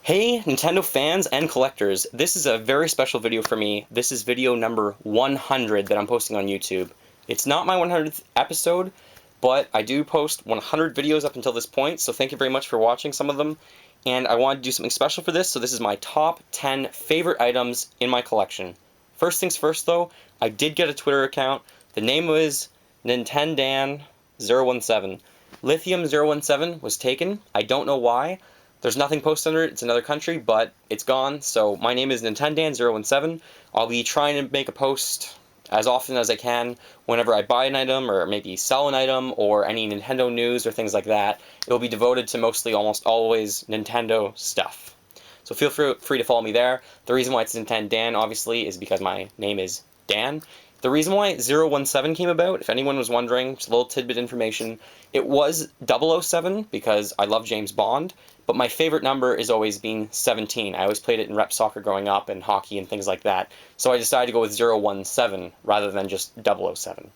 Hey Nintendo fans and collectors, this is a very special video for me. This is video number 100 that I'm posting on YouTube. It's not my 100th episode, but I do post 100 videos up until this point, so thank you very much for watching some of them. And I wanted to do something special for this, so this is my top 10 favorite items in my collection. First things first though, I did get a Twitter account. The name was Nintendan017. Lithium017 was taken. I don't know why. There's nothing posted under it, it's another country, but it's gone, so my name is Nintendan017. I'll be trying to make a post as often as I can whenever I buy an item, or maybe sell an item, or any Nintendo news or things like that. It will be devoted to mostly almost always Nintendo stuff. So feel free to follow me there. The reason why it's Nintendan, obviously, is because my name is Dan. The reason why 017 came about, if anyone was wondering, just a little tidbit information, it was 007 because I love James Bond, but my favorite number is always being 17. I always played it in rep soccer growing up and hockey and things like that, so I decided to go with 017 rather than just 007.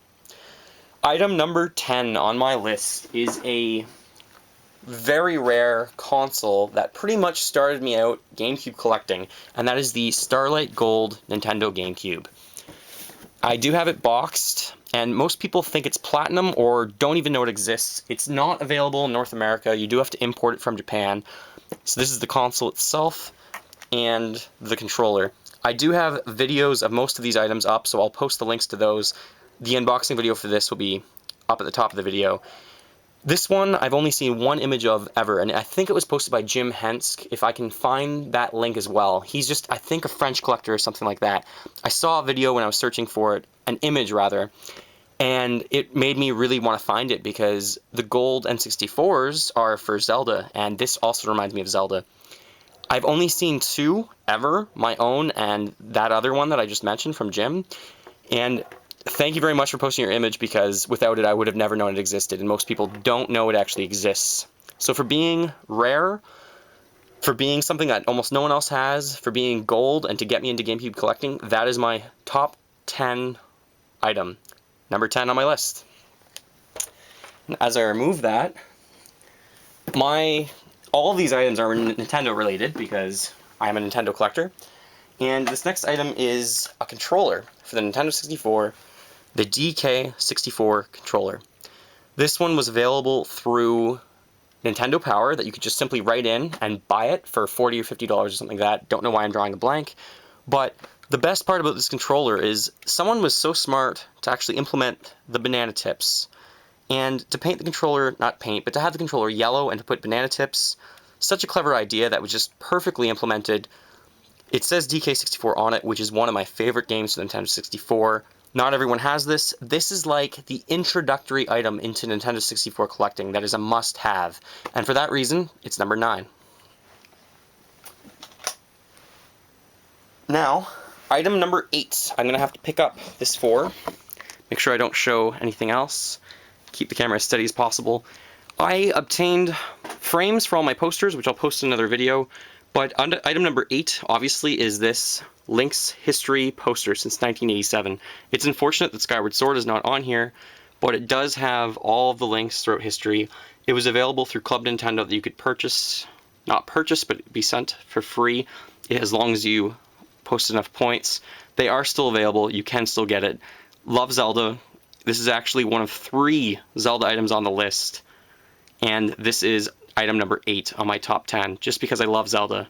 Item number 10 on my list is a very rare console that pretty much started me out GameCube collecting, and that is the Starlight Gold Nintendo GameCube. I do have it boxed, and most people think it's platinum or don't even know it exists. It's not available in North America. You do have to import it from Japan. So this is the console itself and the controller. I do have videos of most of these items up, so I'll post the links to those. The unboxing video for this will be up at the top of the video. This one I've only seen one image of ever, and I think it was posted by Jim Hensk, if I can find that link as well. He's just, I think, a French collector or something like that. I saw a video when I was searching for it, an image rather, and it made me really want to find it because the gold N64s are for Zelda, and this also reminds me of Zelda. I've only seen two ever, my own and that other one that I just mentioned from Jim, and thank you very much for posting your image, because without it I would have never known it existed, and most people don't know it actually exists. So for being rare, for being something that almost no one else has, for being gold, and to get me into GameCube collecting, that is my top 10 item. Number 10 on my list. As I remove that, all of these items are Nintendo related, because I am a Nintendo collector. And this next item is a controller for the Nintendo 64, the DK64 Controller. This one was available through Nintendo Power, that you could just simply write in and buy it for $40 or $50 or something like that. Don't know why I'm drawing a blank. But the best part about this controller is someone was so smart to actually implement the banana tips. And to paint the controller, not paint, but to have the controller yellow and to put banana tips, such a clever idea that was just perfectly implemented. It says DK64 on it, which is one of my favorite games for Nintendo 64. Not everyone has this. This is like the introductory item into Nintendo 64 collecting that is a must-have. And for that reason, it's number 9. Now, item number 8. I'm going to have to pick up this 4. Make sure I don't show anything else. Keep the camera as steady as possible. I obtained frames for all my posters, which I'll post in another video. But item number 8, obviously, is this Link's History poster since 1987. It's unfortunate that Skyward Sword is not on here, but it does have all of the links throughout history. It was available through Club Nintendo that you could purchase, not purchase, but be sent for free as long as you posted enough points. They are still available. You can still get it. Love Zelda. This is actually one of 3 Zelda items on the list, and this is item number 8 on my top 10, just because I love Zelda.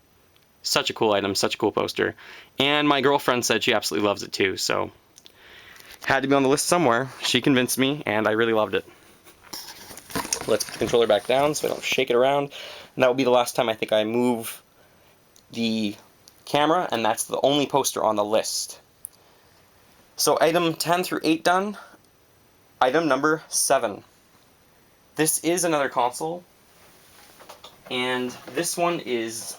Such a cool item, such a cool poster. And my girlfriend said she absolutely loves it too, so had to be on the list somewhere. She convinced me, and I really loved it. Let's put the controller back down so I don't shake it around. And that will be the last time I think I move the camera, and that's the only poster on the list. So item 10 through 8 done. Item number 7. This is another console. And this one is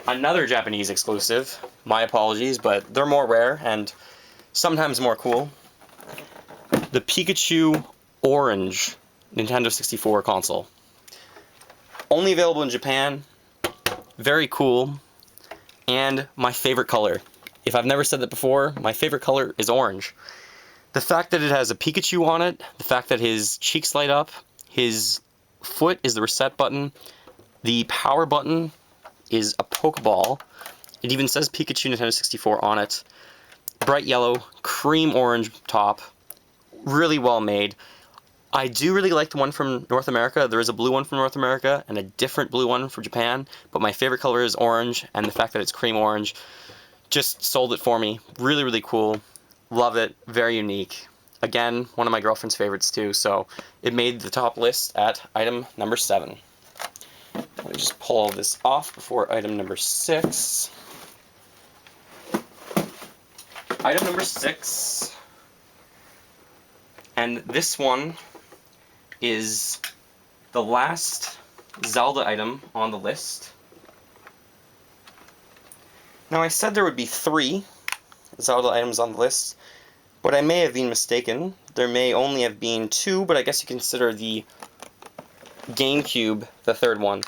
another Japanese exclusive. My apologies, but they're more rare and sometimes more cool. The Pikachu Orange Nintendo 64 console. Only available in Japan. Very cool. And my favorite color. If I've never said that before, my favorite color is orange. The fact that it has a Pikachu on it, the fact that his cheeks light up, his foot is the reset button, the power button is a Pokeball. It even says Pikachu Nintendo 64 on it. Bright yellow, cream orange top. Really well made. I do really like the one from North America. There is a blue one from North America and a different blue one from Japan, but my favorite color is orange, and the fact that it's cream orange just sold it for me. Really, really cool. Love it. Very unique. Again, one of my girlfriend's favorites too, so it made the top list at item number 7. Let me just pull this off before item number 6. Item number 6, and this one is the last Zelda item on the list. Now I said there would be 3 Zelda items on the list, but I may have been mistaken. There may only have been 2, but I guess you consider the GameCube the third one.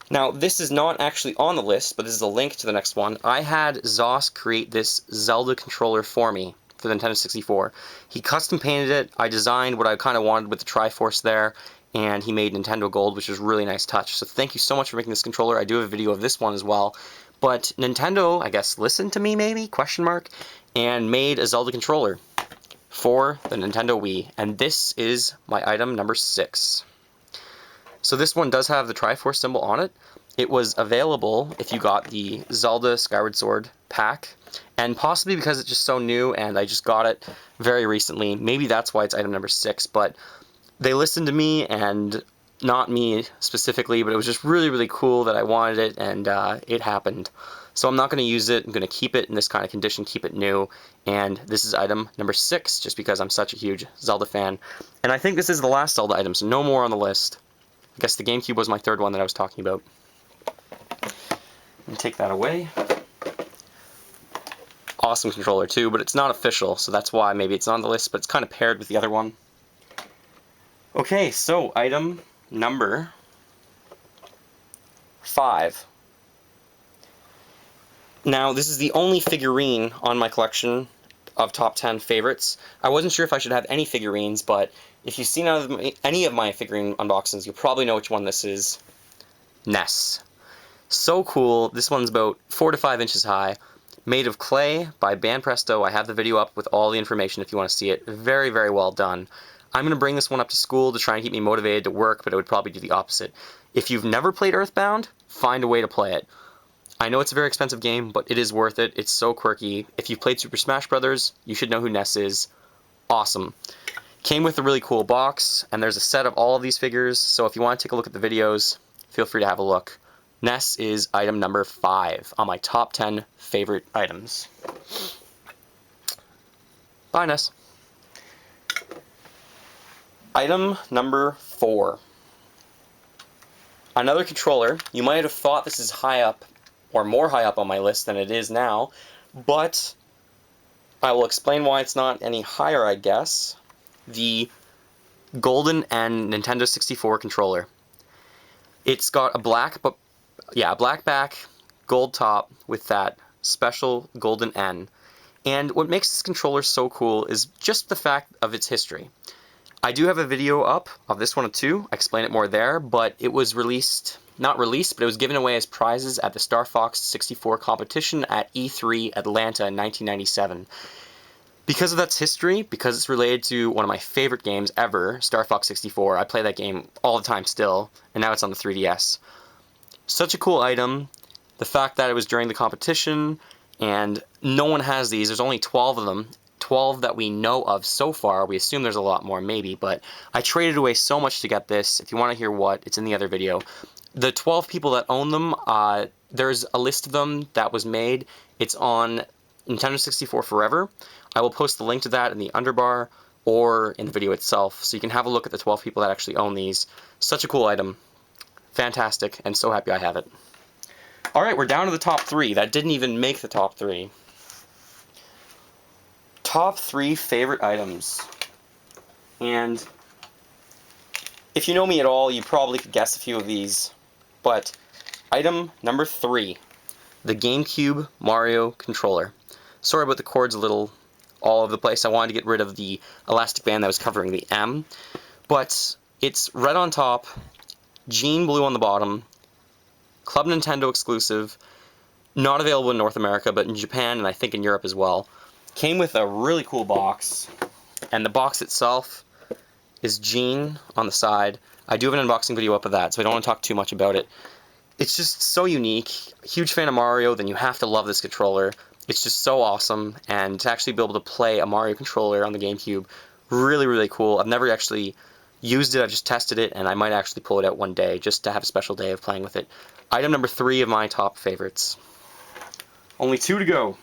Now this is not actually on the list, but this is a link to the next one. I had Zoss create this Zelda controller for me for the Nintendo 64. He custom painted it. I designed what I kind of wanted with the Triforce there, and he made Nintendo Gold, which was a really nice touch. So thank you so much for making this controller. I do have a video of this one as well. But Nintendo, I guess, listened to me maybe, question mark, and made a Zelda controller for the Nintendo Wii. And this is my item number 6. So this one does have the Triforce symbol on it. It was available if you got the Zelda Skyward Sword pack, and possibly because it's just so new and I just got it very recently, maybe that's why it's item number 6, but they listened to me, and not me specifically, but it was just really, really cool that I wanted it, and it happened. So I'm not going to use it. I'm going to keep it in this kind of condition, keep it new, and this is item number 6, just because I'm such a huge Zelda fan. And I think this is the last Zelda item, so no more on the list. I guess the GameCube was my third one that I was talking about. And take that away. Awesome controller too, but it's not official, so that's why maybe it's on the list, but it's kind of paired with the other one. Okay, so item number 5. Now, this is the only figurine on my collection of top 10 favorites. I wasn't sure if I should have any figurines, but if you've seen any of my figurine unboxings, you'll probably know which one this is. Ness. So cool. This one's about 4 to 5 inches high. Made of clay by Banpresto. I have the video up with all the information if you want to see it. Very, very well done. I'm going to bring this one up to school to try and keep me motivated to work, but it would probably do the opposite. If you've never played Earthbound, find a way to play it. I know it's a very expensive game, but it is worth it. It's so quirky. If you've played Super Smash Bros., you should know who Ness is. Awesome. Came with a really cool box, and there's a set of all of these figures, so if you want to take a look at the videos, feel free to have a look. Ness is item number 5 on my top 10 favorite items. Bye, Ness. Item number 4. Another controller. You might have thought this is high up, or more high up on my list than it is now, but I will explain why it's not any higher, I guess. The Golden and Nintendo 64 Controller. It's got a black back, gold top with that special golden N. And what makes this controller so cool is just the fact of its history. I do have a video up of this one too. I explain it more there, but it was not released, but it was given away as prizes at the Star Fox 64 competition at E3 Atlanta in 1997. Because of that history, because it's related to one of my favorite games ever, Star Fox 64, I play that game all the time still, and now it's on the 3DS. Such a cool item. The fact that it was during the competition, and no one has these. There's only 12 of them. 12 that we know of so far. We assume there's a lot more, maybe, but I traded away so much to get this. If you want to hear what, it's in the other video. The 12 people that own them, there's a list of them that was made. It's on Nintendo 64 Forever. I will post the link to that in the underbar or in the video itself, so you can have a look at the 12 people that actually own these. Such a cool item. Fantastic, and so happy I have it. Alright, we're down to the top 3. That didn't even make the top 3. Top 3 favorite items. And if you know me at all, you probably could guess a few of these. But item number 3, the GameCube Mario controller. Sorry about the cords a little all over the place. I wanted to get rid of the elastic band that was covering the M. But it's red on top, Gene blue on the bottom, Club Nintendo exclusive, not available in North America, but in Japan and I think in Europe as well. Came with a really cool box, and the box itself is Gene on the side. I do have an unboxing video up of that, so I don't want to talk too much about it. It's just so unique. Huge fan of Mario, then you have to love this controller. It's just so awesome, and to actually be able to play a Mario controller on the GameCube, really, really cool. I've never actually used it, I've just tested it, and I might actually pull it out one day just to have a special day of playing with it. Item number 3 of my top favorites. Only 2 to go.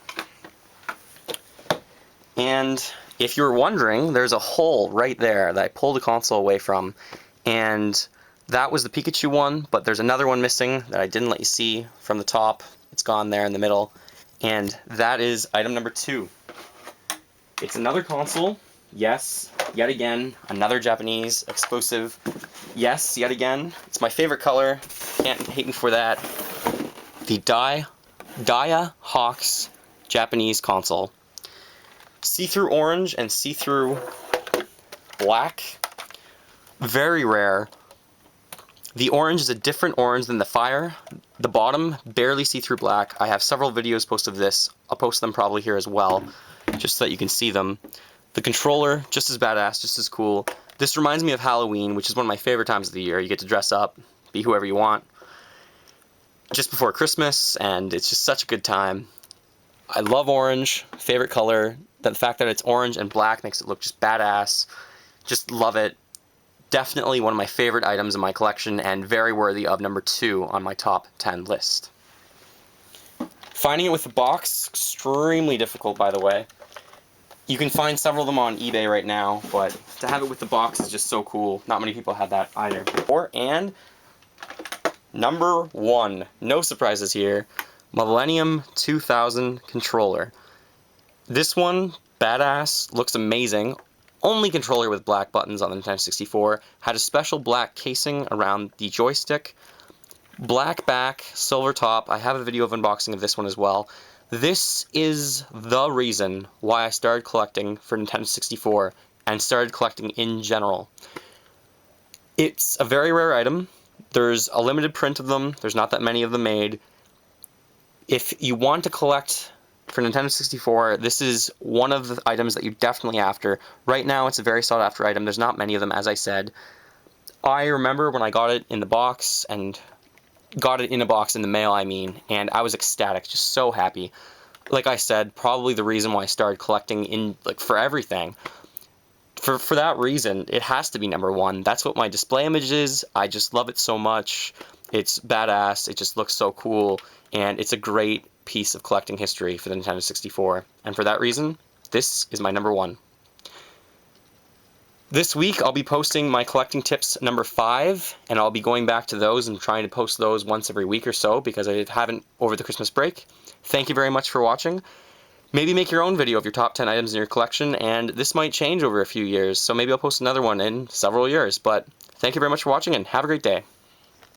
And if you were wondering, there's a hole right there that I pulled the console away from, and that was the Pikachu one, but there's another one missing that I didn't let you see from the top. It's gone there in the middle. And that is item number 2. It's another console. Yes, yet again, another Japanese exclusive. Yes, yet again. It's my favorite color. Can't hate me for that. The Dia Hawks Japanese console. See-through orange and see-through black. Very rare. The orange is a different orange than the fire. The bottom, barely see-through black. I have several videos posted of this. I'll post them probably here as well, just so that you can see them. The controller, just as badass, just as cool. This reminds me of Halloween, which is one of my favorite times of the year. You get to dress up, be whoever you want, just before Christmas, and it's just such a good time. I love orange, favorite color. The fact that it's orange and black makes it look just badass. Just love it. Definitely one of my favorite items in my collection and very worthy of number 2 on my top 10 list. Finding it with the box, extremely difficult, by the way. You can find several of them on eBay right now, but to have it with the box is just so cool. Not many people have that either. And number 1, no surprises here, Millennium 2000 Controller. This one, badass, looks amazing. Only controller with black buttons on the Nintendo 64, had a special black casing around the joystick, black back, silver top. I have a video of unboxing of this one as well. This is the reason why I started collecting for Nintendo 64 and started collecting in general. It's a very rare item. There's a limited print of them. There's not that many of them made. If you want to collect for Nintendo 64, this is one of the items that you're definitely after. Right now, it's a very sought after item. There's not many of them, as I said. I remember when I got it in the box, and got it in a box in the mail, I mean, and I was ecstatic, just so happy. Like I said, probably the reason why I started collecting in, like, for everything. For that reason, it has to be number 1. That's what my display image is. I just love it so much. It's badass. It just looks so cool, and it's a great piece of collecting history for the Nintendo 64, and for that reason, this is my number 1. This week, I'll be posting my collecting tips number 5, and I'll be going back to those and trying to post those once every week or so, because I haven't over the Christmas break. Thank you very much for watching. Maybe make your own video of your top 10 items in your collection, and this might change over a few years, so maybe I'll post another one in several years, but thank you very much for watching, and have a great day.